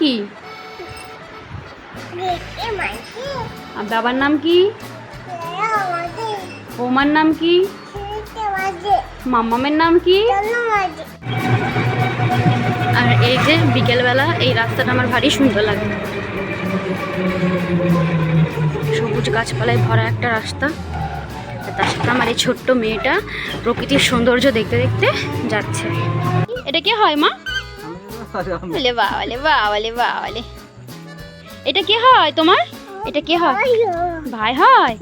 কি? আর বাবার নাম কি? বৌমার নাম কি? মাম্মামের নাম কি? আর এই যে বিকেলবেলা এই রাস্তাটা আমার ভারী সুন্দর লাগে। সবুজ গাছপালায় ভরা একটা রাস্তা, তার সাথে আমার এই ছোট্ট মেয়েটা প্রকৃতির সৌন্দর্য দেখতে দেখতে যাচ্ছে। এটা কি হয় মা? বলে বাবালে বাবালে বাবালে, এটা কি হয় তোমার? এটা কি হয়? ভাই হয়।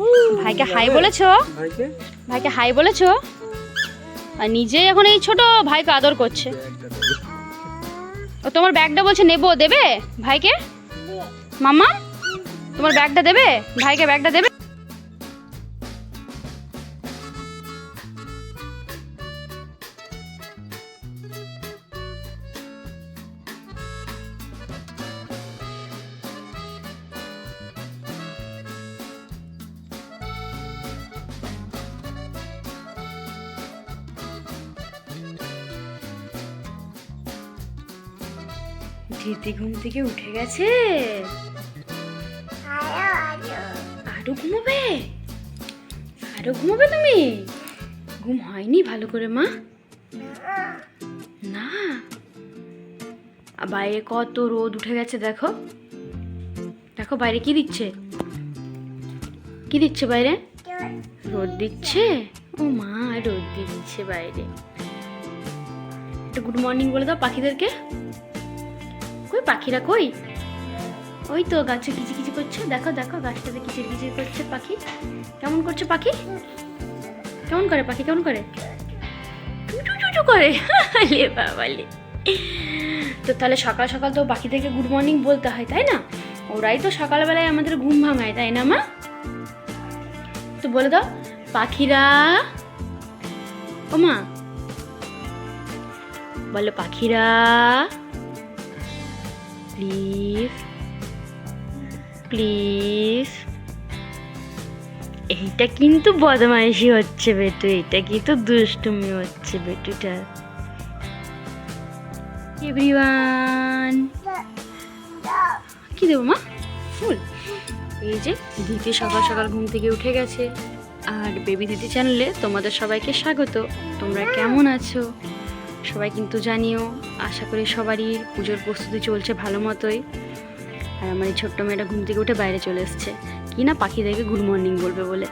ভাইকে হাই বলেছো? ভাইকে হাই বলেছো? আর নিজে এখন এই ছোট ভাইকে আদর করছে। ও তোমার ব্যাগটা বলছে নেবো, দেবে ভাইকে? মাম্মা তোমার ব্যাগটা দেবে? ভাইকে ব্যাগটা দেবে? দিদি ঘুম থেকে উঠে গেছে। আরো ঘুমাবে? আরো ঘুমাবে তুমি? ঘুম হয়নি ভালো করে মা? না, বাইরে কত রোদ উঠে গেছে, দেখো দেখো বাইরে কি দিচ্ছে? কি দিচ্ছে বাইরে? রোদ দিচ্ছে। ও মা, রোদ দিচ্ছে বাইরে। একটু গুড মর্নিং বলে দাও পাখিদেরকে। কই পাখিরা কই? ওই তো গাছে কিচিকিচি করছে, দেখো দেখো গাছটাতে কিচির কিচির করছে পাখি। কেমন করছে পাখি? কেমন করে পাখি? কেমন করে? টুটু করে। লে বাবা লে। তো তাহলে সকাল সকাল তো পাখিদেরকে গুড মর্নিং বলতে হয়, তাই না? ওরাই তো সকালবেলায় আমাদের ঘুম ভাঙায়, তাই না মা? তো বলে দাও পাখিরা। ও মা বলে পাখিরা প্লিজ প্লিজ। এইটা কিন্তু বদমাইশি হচ্ছে বেটু, এটা কিন্তু দুষ্টুমি হচ্ছে বেটুটা। এভরিওয়ান, কি দেবো মা? ফুল। এই যে দিদি সকাল সকাল ঘুম থেকে উঠে গেছে। আর বেবি দিদি চ্যানেলে তোমাদের সবাইকে স্বাগত। তোমরা কেমন আছো সবাই কিন্তু জানিও। আশা করি সবারই পুজোর প্রস্তুতি চলছে ভালো মতোই। আর আমার এই ছোট্ট মেয়েটা ঘুম থেকে উঠে বাইরে চলে এসছে কি না পাখিদেরকে গুড মর্নিং বলবে বলে।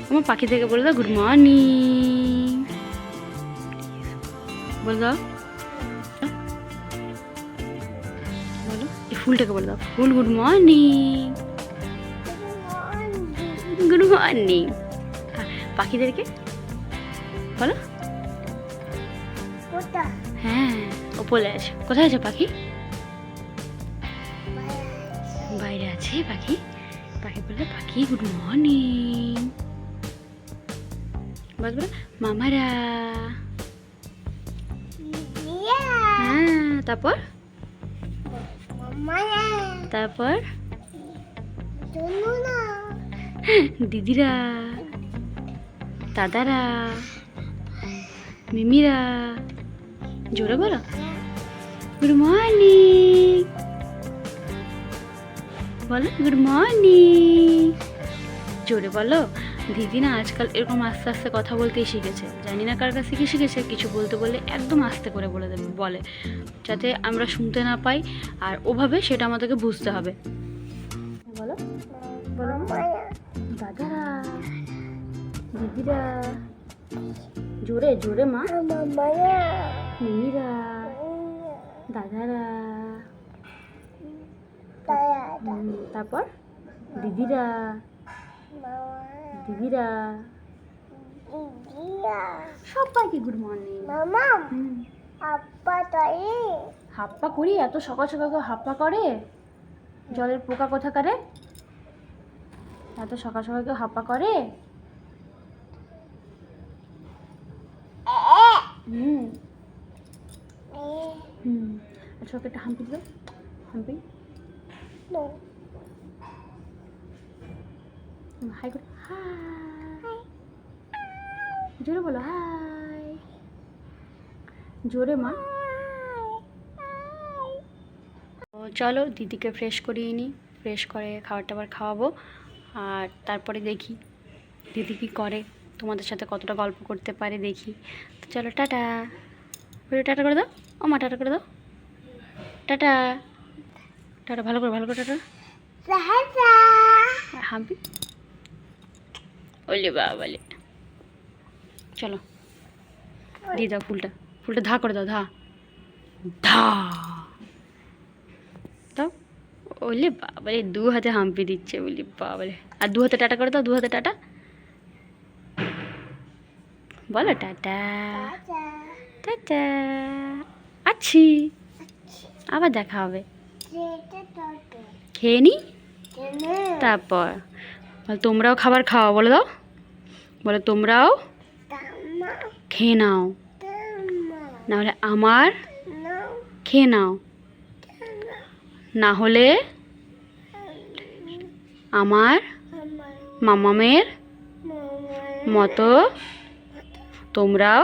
আমার পাখিদেরকে বলে দাও গুড মর্নিং, বলে দাও। বলো এই ফুলটাকে বলে দাও, ফুল গুড মর্নিং। Good morning. পাখিদেরকে বলো। হ্যাঁ ওপরে আছে। কোথায় আছে পাখি? বাইরে আছে পাখি। পাখি বলে পাখি গুড মর্নিং। বল বলো মামারা। হ্যাঁ তারপর তারপর দিদিরা, দাদারা, মিমিরা। জোরে বলো গুড মর্নিং। বলো গুড মর্নিং, জোরে বলো। দিদি না আজকাল এরকম আস্তে আস্তে কথা বলতেই শিখেছে, জানি না কার কাছে কি শিখেছে। কিছু বলতে বললে একদম আস্তে করে বলে দেবে, বলে যাতে আমরা শুনতে না পাই। আর ওভাবে সেটা আমাদেরকে বুঝতে হবে। বলো বলো দাদারা, দিদিরা, জোরে জোরে মা। মিমিরা, দাদারা, তারপর দিদিরা, দিদিরা সবাইকে গুড মর্নিং। হাপ্পা করি? এত সকাল সকাল কেউ হাপ্পা করে? জলের পোকা কোথা করে? এত সকাল সকাল কেউ হাপ্পা করে? হুম হুম। আচ্ছা ওকে একটা হাম্পি দিল, হাম্পি। হাই করে, হাই। জোরে বলো হাই, জোরে মা। চলো দিদিকে ফ্রেশ করিয়ে নিই, ফ্রেশ করে খাবার টাবার খাওয়াবো, আর তারপরে দেখি দিদি কী করে, তোমাদের সাথে কতটা গল্প করতে পারে দেখি। তো চলো টাটা, টাটা করে দাও, ও মা টাটা করে দাও, টাটা টাটা, ভালো করে টাটা। হাবি ওলে বাবালে, চলো দিয়ে দাও ফুলটা ধা করে দাও, ধা দাও। ওলে বাবারে 2 হাতে হাম্পি দিচ্ছে, বলি বাবারে। আর 2 হাতে টাটা করে দাও, 2 হাতে টাটা বলো, টাটা টাটা, আছি, আবার দেখা হবে, খেয়ে নি তারপর। তোমরাও খাবার খাও, বলে দাও, বলো তোমরাও খেয়ে নাও, নাহলে আমার খেয়ে নাও, না হলে আমার মামামের মতো তোমরাও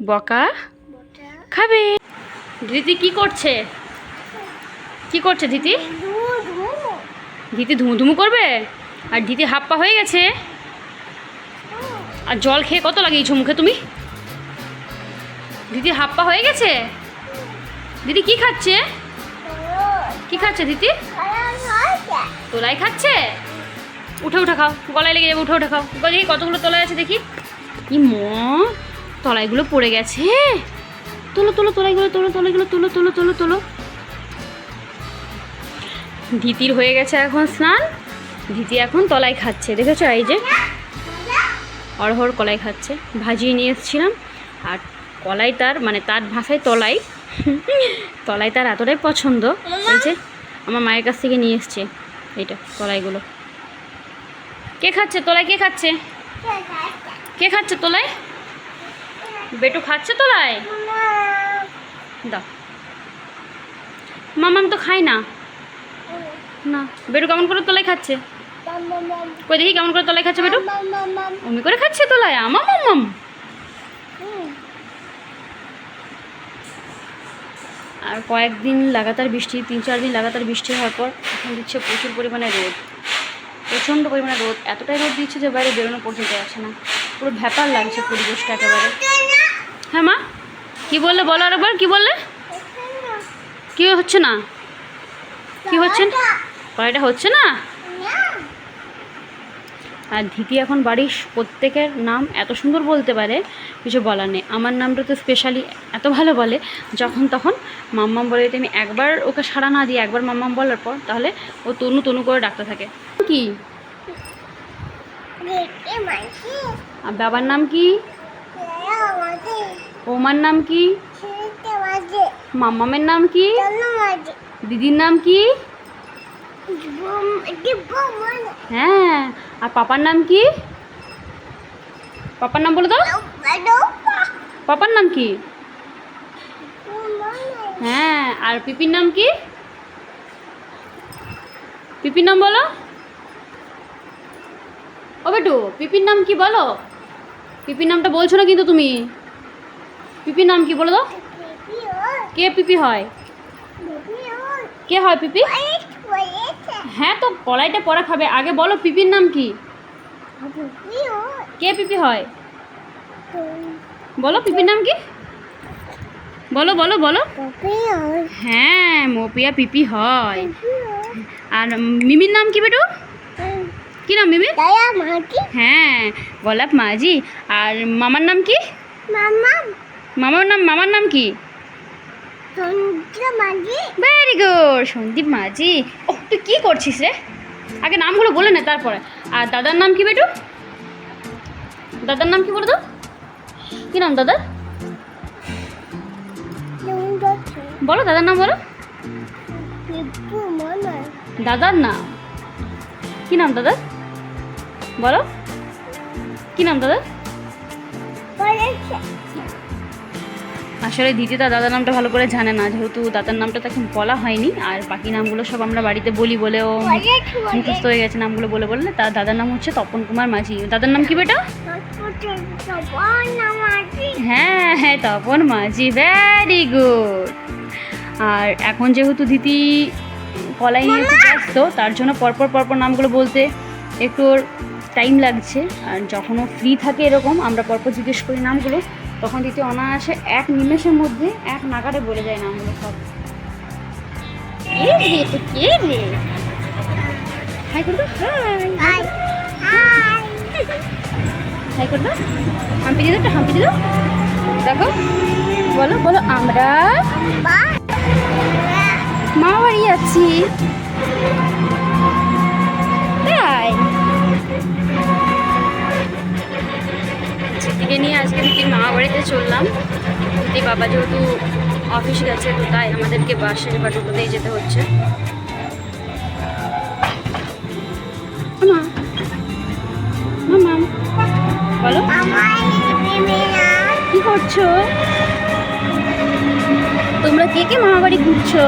বকা খাবে। দিদি কি করছে দিদি? দিদি ধুমু করবে, আর দিদি হাত পা হয়ে গেছে, আর জল খেয়ে কত লাগিয়েছো মুখে তুমি? দিদি হাত পা হয়ে গেছে। দিদি কি খাচ্ছে দিদি? তোলাই খাচ্ছে। উঠে খাও, গলায় লেগে যাবে, উঠে খাও। দেখি কতগুলো তলায় আছে দেখি। ই ম, তলাইগুলো পড়ে গেছে। তোলো তলাইগুলো, তোলো। দিদির হয়ে গেছে এখন স্নান, দিদি এখন তলাই খাচ্ছে, দেখেছো? এই যে অড়হর কলাই খাচ্ছে, ভাজিয়ে নিয়ে এসেছিলাম। আর কলাই তার, মানে তার ভাষায় তলাই তার এতটাই পছন্দ, এই যে আমার মায়ের কাছ থেকে নিয়ে এসছে এইটা কলাইগুলো। কে খাচ্ছে তলাই? কে খাচ্ছে তলাই? বেটু খাচ্ছে তলাই, দাও। মামাম তো খায় না। বেটু কেমন করে তলাই খাচ্ছে? কই দেখি কেমন করে তলাই খাচ্ছে বেটু? অমনি করে খাচ্ছে তলাই, মামাম। আর কয়েকদিন লাগাতার বৃষ্টি, 3-4 দিন লাগাতার বৃষ্টি হওয়ার পর এখন দিচ্ছে প্রচুর পরিমাণে রোদ, প্রচণ্ড পরিমাণে রোদ। এতটাই রোদ দিচ্ছে যে বাইরে বেরোনো পর্যন্ত আসে না, পুরো ভ্যাপার লাগছে পরিবেশটা একেবারে। হ্যাঁ মা, কি বললে বলো আরেকবার, কি বললে? কি হচ্ছে না? কি হচ্ছে? কড়াইটা হচ্ছে না। আর দিদি এখন বাড়ির প্রত্যেকের নাম এত সুন্দর বলতে পারে, কিছু বলার নেই। আমার নামটা তো স্পেশালি এত ভালো বলে, যখন তখন মাম্মাম বলে। আমি একবার ওকে সাড়া না দিয়ে একবার মাম্মাম বলার পর তাহলে ও তনু করে ডাকতে থাকে। কি আর বাবার নাম কি? ওমার নাম কি? মাম্মামের নাম কি? দিদির নাম কি? হ্যাঁ, আর পাপার নাম কি? পাপার নাম বলে দাও। পাপার নাম কি? হ্যাঁ, আর পিপির নাম কি? পিপির নাম বলো। ও বেটু, পিপির নাম কি বলো? পিপির নামটা বলছো না কিন্তু তুমি। পিপির নাম কি বলে দাও। কে পিপি হয়? কে হয় পিপি? হ্যাঁ, তো কলাইটা পরে খাবে, আগে বলো পিপির নাম কি? কে পিপি হয় বলো, পিপির নাম কি? বলো। হ্যাঁ, মপিয়া পিপি হয়। আর মিমির নাম কি বেটু? কি নাম মিমির? হ্যাঁ, গোলাপ মাঝি। আর মামার নাম কি? মামার নাম কি? ভেরি গুড, সন্দীপ মাঝি। ও, তুই কি করছিস রে? আগে নামগুলো বলে নে তারপরে। আর দাদার নাম কি বেটু? দাদার নাম কি বলে দাও। কি নাম দাদার? বলো দাদার নাম বলো। দাদার নাম কি? নাম দাদার বলো। কি নাম দাদার? আসলে দিদি তার দাদার নামটা ভালো করে জানে না, যেহেতু দাদার নামটা তাকে বলা হয়নি। আর বাকি নামগুলো সব আমরা বাড়িতে বলি বলেও মুখস্থ হয়ে গেছে নামগুলো বললে। তার দাদার নাম হচ্ছে তপন কুমার মাঝি। দাদার নাম কি বেটা? হ্যাঁ, তপন মাঝি, ভেরি গুড। আর এখন যেহেতু দিদি কলাই নিয়ে খুব ব্যস্ত, তার জন্য পরপর নামগুলো বলতে একটু টাইম লাগছে। আর যখন ও ফ্রি থাকে এরকম আমরা পরপর জিজ্ঞেস করি নামগুলো, তখন দিদি অনায়াসে এক নিমেষের মধ্যে এক নাগাড়ে বলে যায় নামগুলো সব। কে রে তো কে রে? হাই করো, হাই হাই করো, হাম্পি দিদি, একটা হাম্পি দিদি। দেখো বলো বলো, আমরা মা বাড়ি যাচ্ছি। তাই দিদিকে নিয়ে আজকে দিদির মামা বাড়িতে চললাম। দিদি বাবা যেহেতু অফিস গেছে, তো তাই আমাদেরকে বাসে বা টোটোতেই যেতে হচ্ছে। মামা বলো, কি করছো তোমরা? কে কে মামা বাড়ি ঘুরছো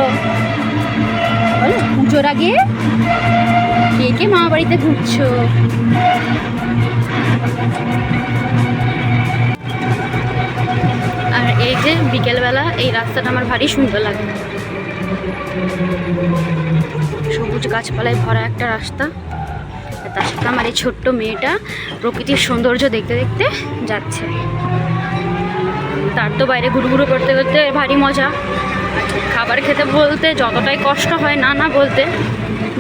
বলো? পুজোর আগে কে কে মামা বাড়িতে ঘুরছো? আর এই যে বিকেলবেলা এই রাস্তাটা আমার ভারী সুন্দর লাগে, সবুজ গাছপালায় ভরা একটা রাস্তা। তার সাথে আমার এই ছোট্ট মেয়েটা প্রকৃতির সৌন্দর্য দেখতে দেখতে যাচ্ছে। তার তো বাইরে ঘুরঘুরু করতে করতে ভারী মজা। খাবার খেতে বলতে যতটাই কষ্ট হয় না না বলতে,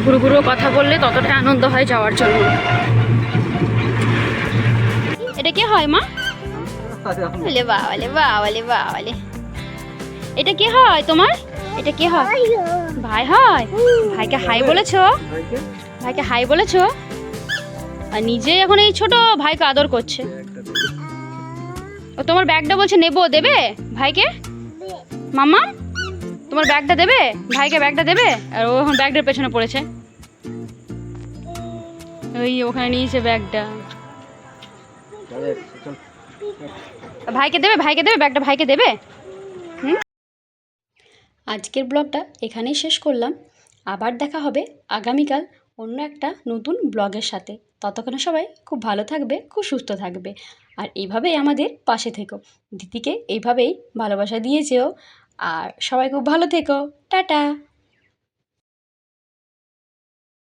ঘুরঘুরু কথা বললে ততটাই আনন্দ হয় যাওয়ার জন্য। এটা কে হয় মা? বলে বাবালে বাবালে বাবালে, এটা কে হয় তোমার? এটা কে হয়? ভাই হয়। ভাইকে হাই বলেছো? ভাইকে হাই বলেছো? আর নিজে এখন এই ছোট ভাইকে আদর করছে। ও তোমার ব্যাগটা বলছে নেবো, দেবে ভাইকে? মামা তোমার ব্যাগটা দেবে? ভাইকে ব্যাগটা দেবে? আর ও এখন ব্যাগটার পেছনে পড়েছে, ওই ওখানে নিয়েছে ব্যাগটা। ভাইকে দেবে? ভাইকে দেবে ব্যাগটা? ভাইকে দেবে? আজকের ব্লগটা এখানেই শেষ করলাম। আবার দেখা হবে আগামীকাল অন্য একটা নতুন ব্লগের সাথে। ততক্ষণে সবাই খুব ভালো থাকবে, খুব সুস্থ থাকবে। আর এইভাবেই আমাদের পাশে থেকো, দিদিকে এইভাবেই ভালোবাসা দিয়ে যেও। আর সবাই খুব ভালো থেকো। টাটা।